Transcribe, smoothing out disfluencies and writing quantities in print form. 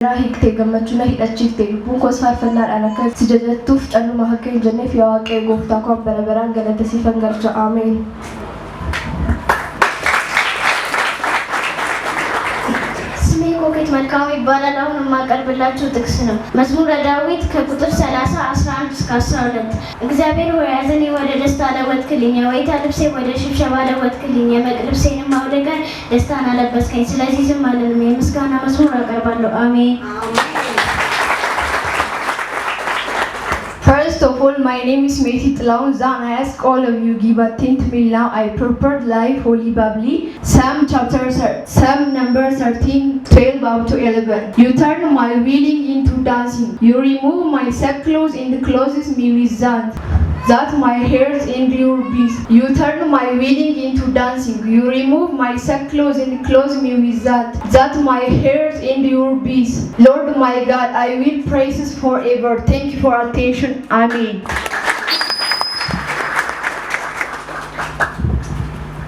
Hiiktee gammachuuna hidhachiiftee lubbuun koos faarfannaadhaan akka si jajattuuf calluma akka hin jenneef yaa Waaqayyo gooftaa koo bara baraan galata siifan galcha. Ameen. ስሜ ኮኬት መልካሙ ይባላል። አሁን የማቀርብላችሁ ጥቅስ ነው። መዝሙረ ዳዊት ከቁጥር 30 11 እስከ 12 እግዚአብሔር ሆይ ሐዘኔ ወደ ደስታ ለወጥክልኝ፣ የዋይታ ልብሴ ወደ ሽብሸባ ለወጥክልኝ፣ የመቅ ልብሴንም አውልቀህ ደስታን አለበስከኝ። ስለዚህ ዝም አልልም፣ የምስጋና መዝሙር አቀርባለሁ። አሜን። First of all, my name is Meti Tlaun Zan. I ask all of you give attention to me now. I prepared life holy bubbly. Psalm number 13, 12 up to 11. You turn my weeping into dancing. You remove my sackcloth and clothes me with that my hairs endure peace. You turn my weeping into dancing. You remove my sackcloth and clothe me with that my hairs endure peace. Lord my God, I will praise you forever. Thank you for attention. Amen.